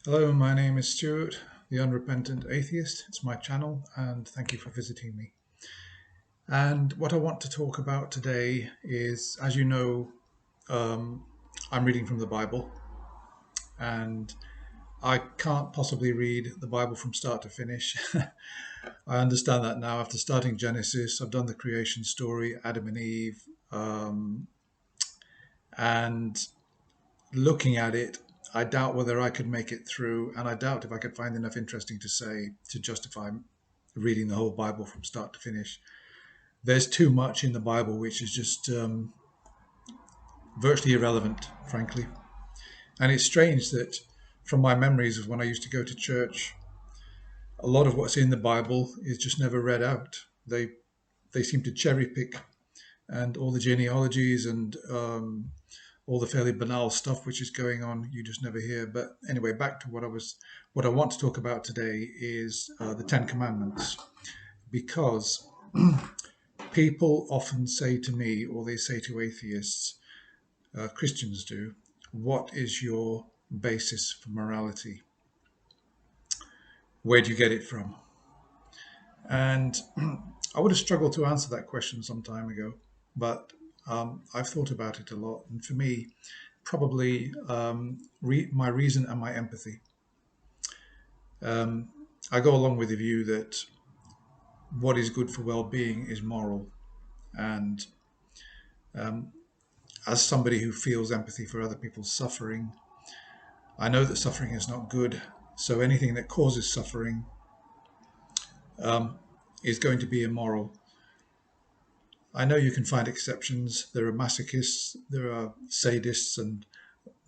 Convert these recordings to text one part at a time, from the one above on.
Hello, my name is Stuart, the Unrepentant Atheist. It's my channel, and thank you for visiting me. And what I want to talk about today is, as you know, um, I'm reading from the Bible, and I can't possibly read the Bible from start to finish. I understand that now after starting Genesis. I've done the creation story, Adam and Eve, um, and looking at it, I doubt whether I could make it through, and I doubt if I could find enough interesting to say to justify reading the whole Bible from start to finish. There's too much in the Bible which is just virtually irrelevant, frankly. And it's strange that from my memories of when I used to go to church, a lot of what's in the Bible is just never read out. They seem to cherry pick, and all the genealogies and all the fairly banal stuff which is going on, you just never hear. But anyway, back to what I want to talk about today is the Ten Commandments, because people often say to me, or they say to atheists, Christians do, what is your basis for morality? Where do you get it from? And I would have struggled to answer that question some time ago, but I've thought about it a lot. And for me, probably my reason and my empathy. I go along with the view that what is good for well-being is moral. And as somebody who feels empathy for other people's suffering, I know that suffering is not good. So anything that causes suffering is going to be immoral. I know you can find exceptions. There are masochists, there are sadists, and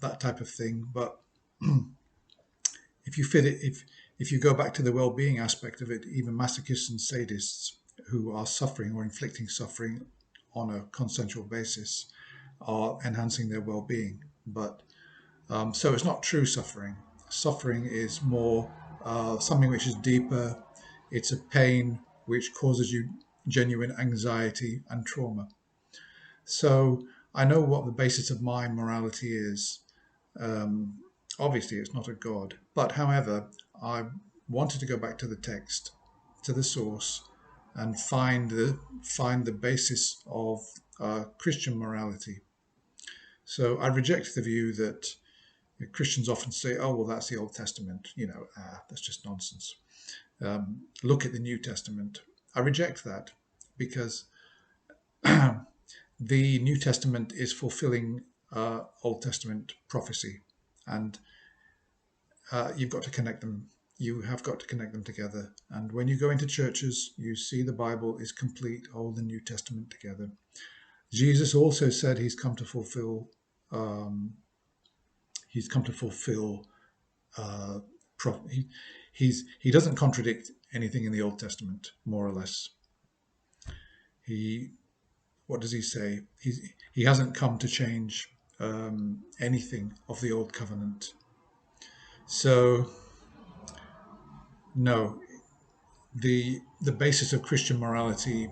that type of thing. But if you fit it, if you go back to the well-being aspect of it, even masochists and sadists who are suffering or inflicting suffering on a consensual basis are enhancing their well-being. But so it's not true suffering. Suffering is more something which is deeper. It's a pain which causes you genuine anxiety and trauma. So I know what the basis of my morality is. Um, Obviously, it's not a God. But however, I wanted to go back to the text, to the source, and find the basis of Christian morality. So I reject the view that Christians often say, "Oh, well, that's the Old Testament." That's just nonsense. Look at the New Testament. I reject that because the New Testament is fulfilling Old Testament prophecy, and you've got to connect them. You have got to connect them together. And when you go into churches, you see the Bible is complete, Old and New Testament together. Jesus also said he's come to fulfill. He's come to fulfill. Uh, he doesn't contradict anything in the Old Testament, more or less. He What does he say? He hasn't come to change anything of the old covenant. So no, the basis of Christian morality,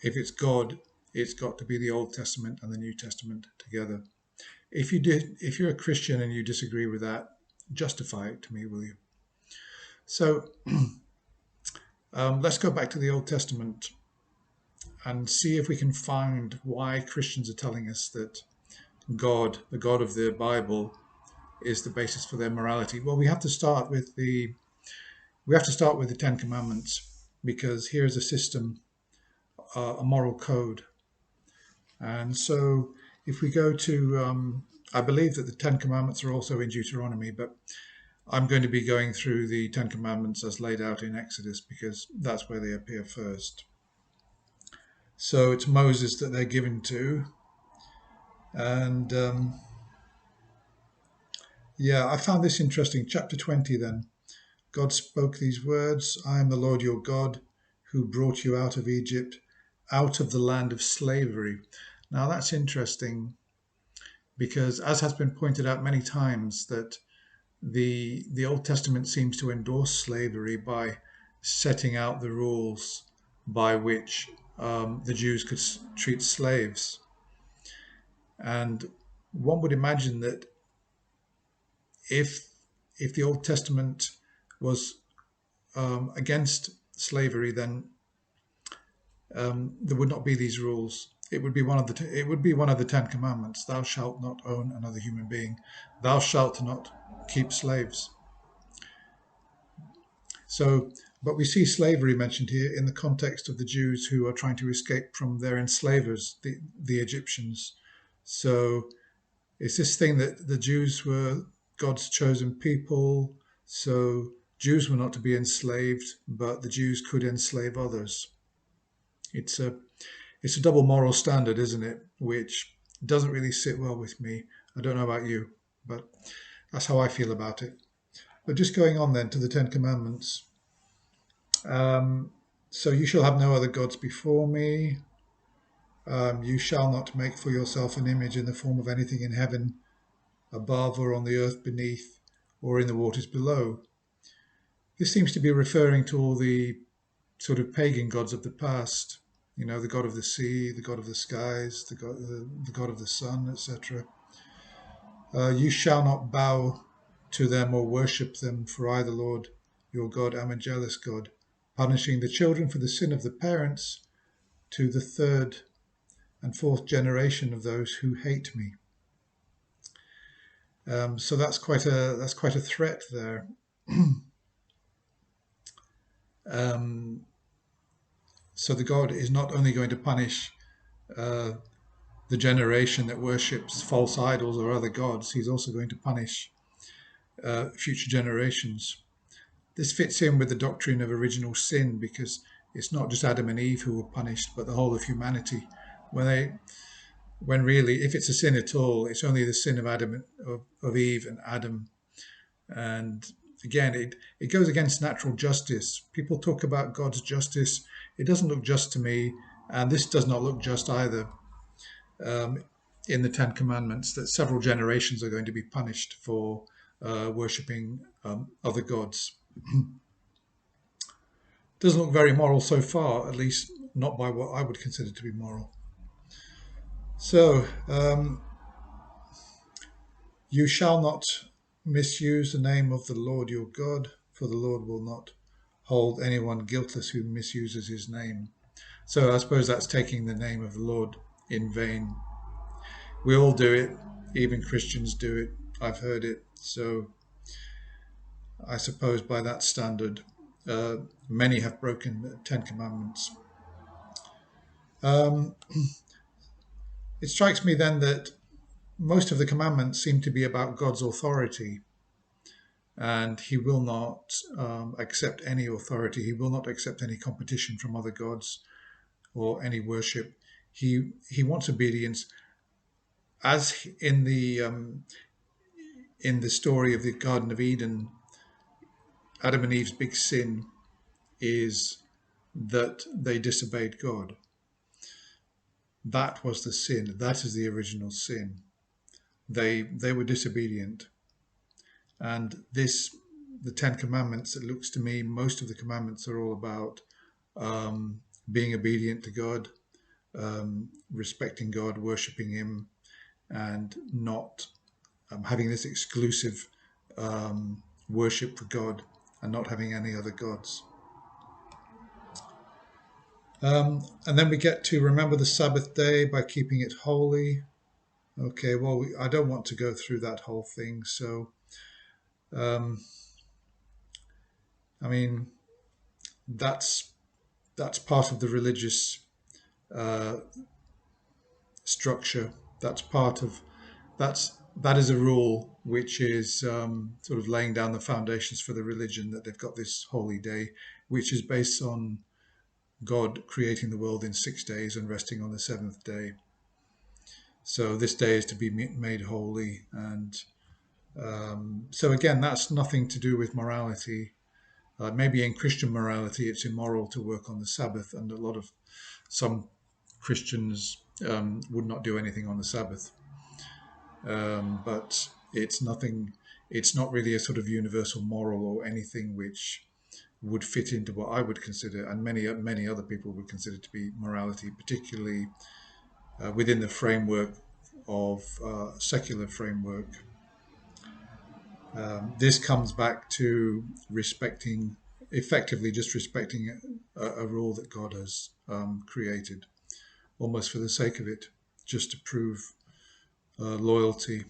if it's God, it's got to be the Old Testament and the New Testament together. If you're a Christian and you disagree with that, justify it to me, will you? So let's go back to the Old Testament and see if we can find why Christians are telling us that God, the God of the Bible, is the basis for their morality. Well, we have to start with the Ten Commandments, because here's a system, a moral code. And so if we go to, I believe that the Ten Commandments are also in Deuteronomy, but I'm going to be going through the Ten Commandments as laid out in Exodus because that's where they appear first. So it's Moses that they're given to. And yeah, I found this interesting. Chapter 20 then. God spoke these words: I am the Lord your God who brought you out of Egypt, out of the land of slavery. Now that's interesting because, as has been pointed out many times, that the Old Testament seems to endorse slavery by setting out the rules by which the Jews could treat slaves. And one would imagine that if the Old Testament was against slavery, then there would not be these rules. It would be one of the Ten Commandments. Thou shalt not own another human being. Thou shalt not keep slaves. So, but we see slavery mentioned here in the context of the Jews who are trying to escape from their enslavers, the Egyptians. So it's this thing that the Jews were God's chosen people. So Jews were not to be enslaved, but the Jews could enslave others. It's a double moral standard, isn't it? Which doesn't really sit well with me. I don't know about you, but that's how I feel about it. But just going on then to the Ten Commandments. So you shall have no other gods before me. You shall not make for yourself an image in the form of anything in heaven above or on the earth beneath or in the waters below. This seems to be referring to all the sort of pagan gods of the past. You know, the god of the sea, the god of the skies, the god of the sun, etc. You shall not bow to them or worship them, for I, the Lord your God, am a jealous God, punishing the children for the sin of the parents to the third and fourth generation of those who hate me. So that's quite a threat there. So the God is not only going to punish the generation that worships false idols or other gods, he's also going to punish future generations. This fits in with the doctrine of original sin, because it's not just Adam and Eve who were punished, but the whole of humanity. When really, if it's a sin at all, it's only the sin of Eve and Adam. And again, it goes against natural justice. People talk about God's justice. It doesn't look just to me, and this does not look just either. In the Ten Commandments, that several generations are going to be punished for worshipping other gods. Doesn't look very moral so far, at least not by what I would consider to be moral. So, you shall not misuse the name of the Lord your God, for the Lord will not hold anyone guiltless who misuses his name. So I suppose that's taking the name of the Lord in vain. We all do it, even Christians do it. I've heard it. So I suppose by that standard, many have broken the Ten Commandments. It strikes me then that most of the commandments seem to be about God's authority, and he will not accept any authority. He will not accept any competition from other gods or any worship. He wants obedience, as in the story of the Garden of Eden. Adam and Eve's big sin is that they disobeyed God. That was the sin. That is the original sin. They were disobedient. And the Ten Commandments, it looks to me, most of the commandments are all about being obedient to God, respecting God, worshipping him, and not having this exclusive worship for God and not having any other gods. And then we get to remember the Sabbath day by keeping it holy. Okay, well, I don't want to go through that whole thing. So, I mean, that's part of the religious structure. That is a rule which is sort of laying down the foundations for the religion, that they've got this holy day, which is based on God creating the world in 6 days and resting on the seventh day. So this day is to be made holy. And so again, that's nothing to do with morality. Maybe in Christian morality, it's immoral to work on the Sabbath, and some Christians would not do anything on the Sabbath. But it's nothing. It's not really a sort of universal moral or anything which would fit into what I would consider, and many other people would consider to be morality, particularly within the framework of secular framework. This comes back to respecting, effectively just respecting a rule that God has created, almost for the sake of it, just to prove loyalty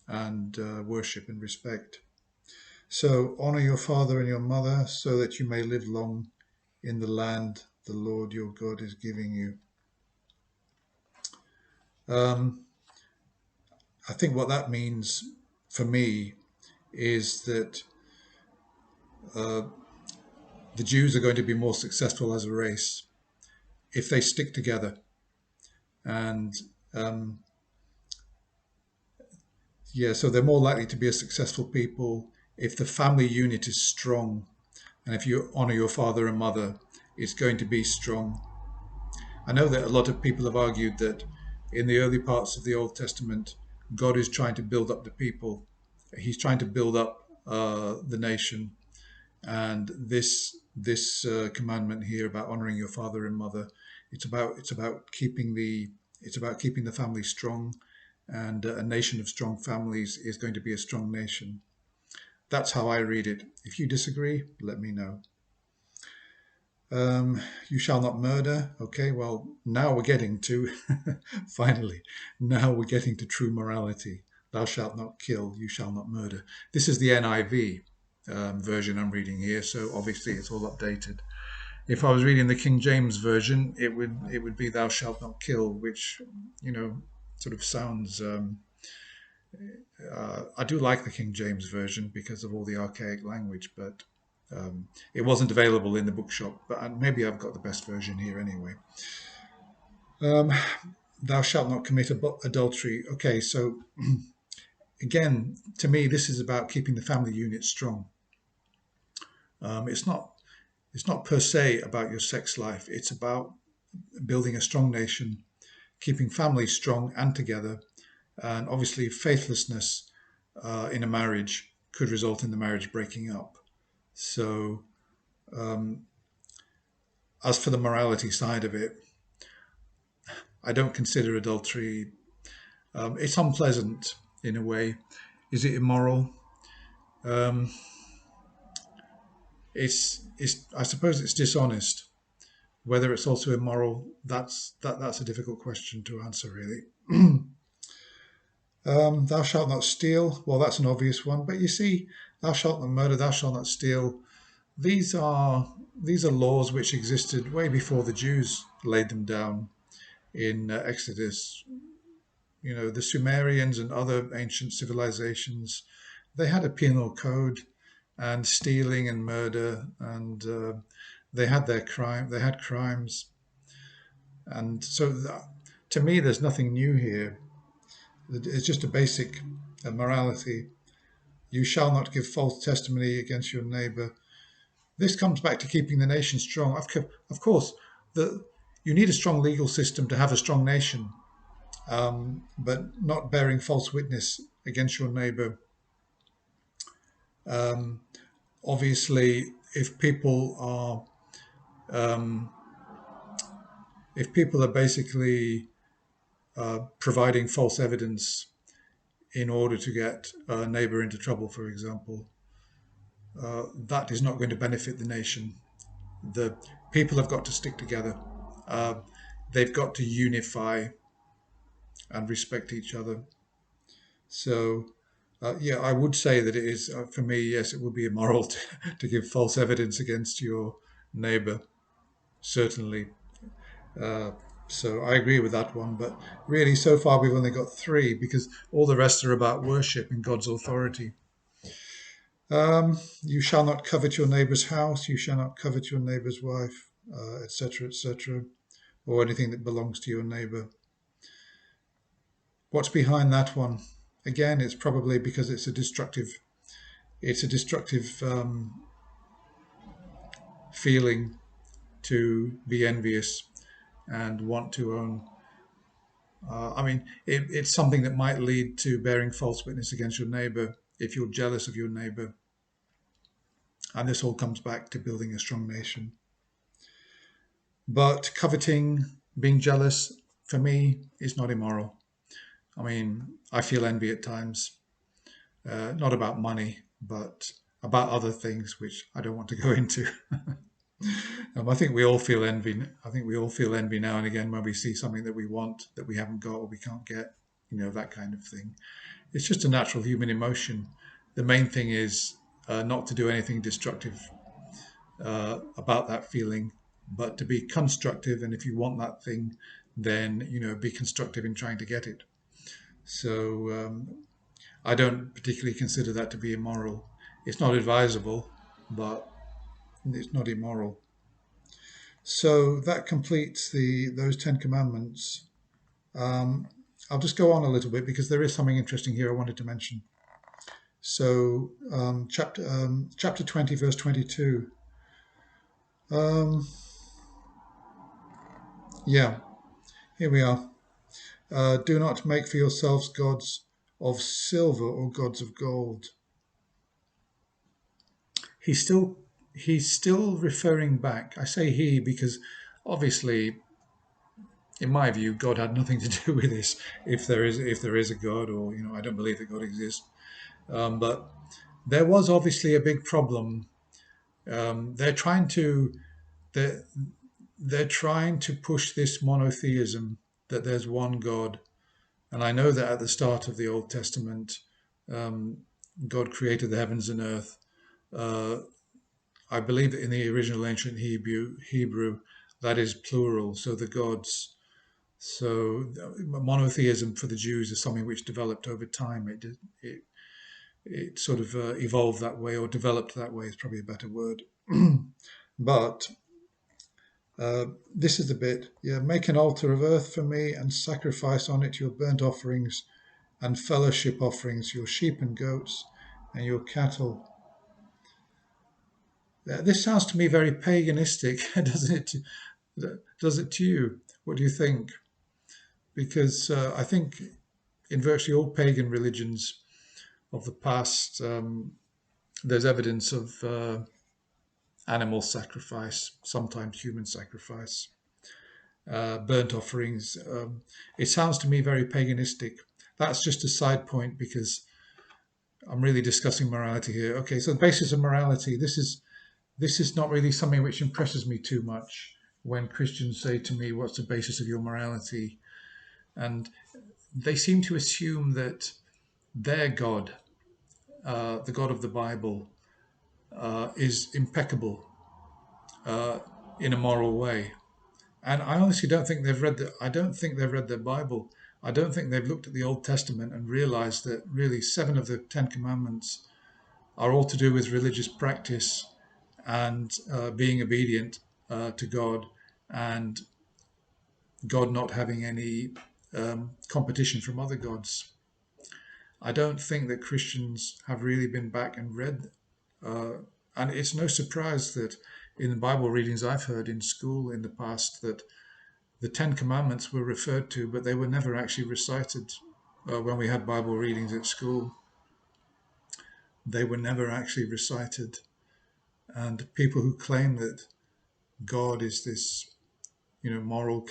and worship and respect. So honor your father and your mother so that you may live long in the land the Lord your God is giving you. Um, I think what that means for me is that uh, the Jews are going to be more successful as a race if they stick together. And yeah, so they're more likely to be a successful people if the family unit is strong. And if you honor your father and mother, it's going to be strong. I know that a lot of people have argued that in the early parts of the Old Testament, God is trying to build up the people. He's trying to build up the nation, and this commandment here about honoring your father and mother, it's about keeping the family strong, and a nation of strong families is going to be a strong nation. That's how I read it. If you disagree, let me know. You shall not murder. Okay, well, now we're getting to, finally, now we're getting to true morality. Thou shalt not kill, you shall not murder. This is the NIV version I'm reading here, so obviously it's all updated. If I was reading the King James version, it would be thou shalt not kill, which, sort of sounds. I do like the King James version because of all the archaic language, but it wasn't available in the bookshop. But maybe I've got the best version here anyway. Um, Thou shalt not commit adultery. Okay, so again, to me, this is about keeping the family unit strong. It's not per se about your sex life. It's about building a strong nation, keeping families strong and together, and obviously faithlessness in a marriage could result in the marriage breaking up. So, as for the morality side of it, I don't consider adultery. It's unpleasant in a way. Is it immoral? Um, it's. I suppose it's dishonest. Whether it's also immoral, that's a difficult question to answer, really. Thou shalt not steal. Well, that's an obvious one. But you see, thou shalt not murder. Thou shalt not steal. These are these are laws which existed way before the Jews laid them down in Exodus. The Sumerians and other ancient civilizations, they had a penal code, and stealing and murder, and they had their crime. They had crimes, and so to me, there's nothing new here. It's just a basic morality. You shall not give false testimony against your neighbor. This comes back to keeping the nation strong. Of course, you need a strong legal system to have a strong nation, but not bearing false witness against your neighbor. Um, Obviously, um, if people are basically providing false evidence in order to get a neighbor into trouble, for example, that is not going to benefit the nation. The people have got to stick together. Uh, they've got to unify and respect each other. So, yeah, I would say that it is, for me, yes, it would be immoral to give false evidence against your neighbor, certainly. Uh, so I agree with that one. But really, so far, we've only got three because all the rest are about worship and God's authority. You shall not covet your neighbor's house, you shall not covet your neighbor's wife, etc., etc., or anything that belongs to your neighbor. What's behind that one? Again, it's probably because it's a destructive feeling to be envious and want to own. I mean, it's something that might lead to bearing false witness against your neighbor if you're jealous of your neighbor. And this all comes back to building a strong nation. But coveting, being jealous, for me, is not immoral. I mean, I feel envy at times. not about money, but about other things which I don't want to go into. I think we all feel envy. I think we all feel envy now and again when we see something that we want that we haven't got or we can't get. That kind of thing. It's just a natural human emotion. The main thing is not to do anything destructive about that feeling, but to be constructive. And if you want that thing, then be constructive in trying to get it. So I don't particularly consider that to be immoral. It's not advisable, but it's not immoral. So that completes those Ten Commandments. Um, I'll just go on a little bit because there is something interesting here I wanted to mention. So chapter 20, verse 22. Um, yeah, here we are. Do not make for yourselves gods of silver or gods of gold. He's still he's still referring back. I say he because obviously, in my view, God had nothing to do with this. If there is a God, or I don't believe that God exists. But there was obviously a big problem. They're trying to they're, they're trying to push this monotheism, that there's one God. And I know that at the start of the Old Testament, um, God created the heavens and earth. Uh, I believe that in the original ancient Hebrew, that is plural. So the gods. So monotheism for the Jews is something which developed over time. It sort of evolved that way, or developed that way is probably a better word. But this is the bit. Yeah, make an altar of earth for me and sacrifice on it your burnt offerings and fellowship offerings, your sheep and goats and your cattle. This sounds to me very paganistic, doesn't it? Does it to you? What do you think? Because I think in virtually all pagan religions of the past, there's evidence of animal sacrifice, sometimes human sacrifice, burnt offerings. It sounds to me very paganistic. That's just a side point because I'm really discussing morality here. Okay, so the basis of morality. This is not really something which impresses me too much when Christians say to me, "What's the basis of your morality?" And they seem to assume that their God, the God of the Bible, is impeccable in a moral way. And I honestly don't think they've read I don't think they've read their Bible. I don't think they've looked at the Old Testament and realized that really 7 of the 10 commandments are all to do with religious practice and being obedient to God, and God not having any competition from other gods. I don't think that Christians have really been back and read, uh, and it's no surprise that in the Bible readings I've heard in school in the past that the Ten Commandments were referred to, but they were never actually recited. When we had Bible readings at school, they were never actually recited. And people who claim that God is this, moral,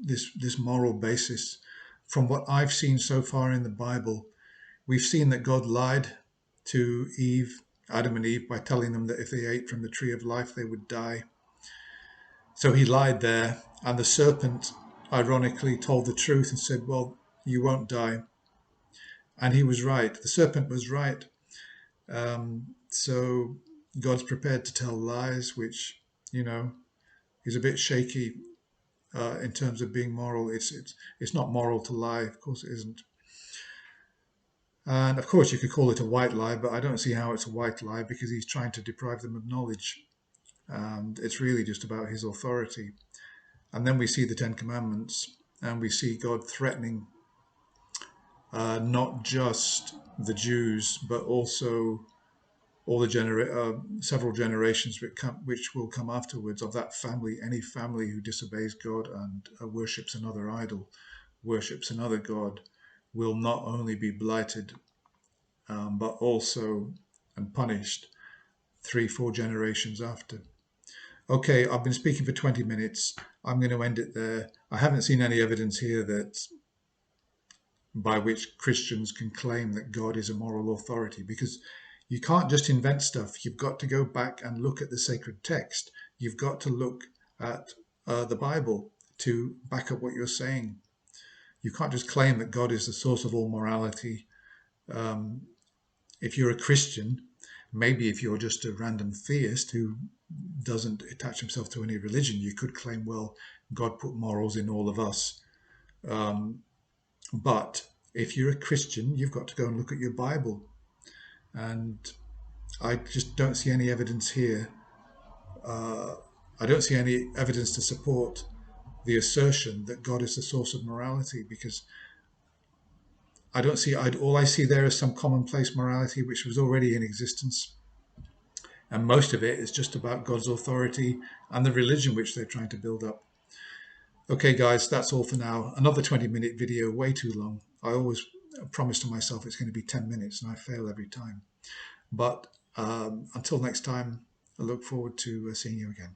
this moral basis, from what I've seen so far in the Bible, we've seen that God lied to Adam and Eve, by telling them that if they ate from the tree of life, they would die. So he lied there, and the serpent ironically told the truth and said, "Well, you won't die." And he was right. The serpent was right. So God's prepared to tell lies, which, is a bit shaky in terms of being moral. It's not moral to lie. Of course it isn't. And of course you could call it a white lie, but I don't see how it's a white lie because he's trying to deprive them of knowledge. And it's really just about his authority. And then we see the Ten Commandments, and we see God threatening not just the Jews, but also all the several generations which will come afterwards of that family. Any family who disobeys God and worships another idol, worships another God, will not only be blighted, but also and punished 3-4 generations after. Okay, I've been speaking for 20 minutes. I'm going to end it there. I haven't seen any evidence here that by which Christians can claim that God is a moral authority, because you can't just invent stuff. You've got to go back and look at the sacred text. You've got to look at the Bible to back up what you're saying. You can't just claim that God is the source of all morality. If you're a Christian, maybe if you're just a random theist who doesn't attach himself to any religion, you could claim, well, God put morals in all of us. But if you're a Christian, you've got to go and look at your Bible. And I just don't see any evidence here. I don't see any evidence to support the assertion that God is the source of morality, because I don't see, all I see there is some commonplace morality which was already in existence. And most of it is just about God's authority and the religion which they're trying to build up. Okay, guys, that's all for now. Another 20-minute video, way too long. I always promise to myself it's going to be 10 minutes, and I fail every time. But until next time, I look forward to seeing you again.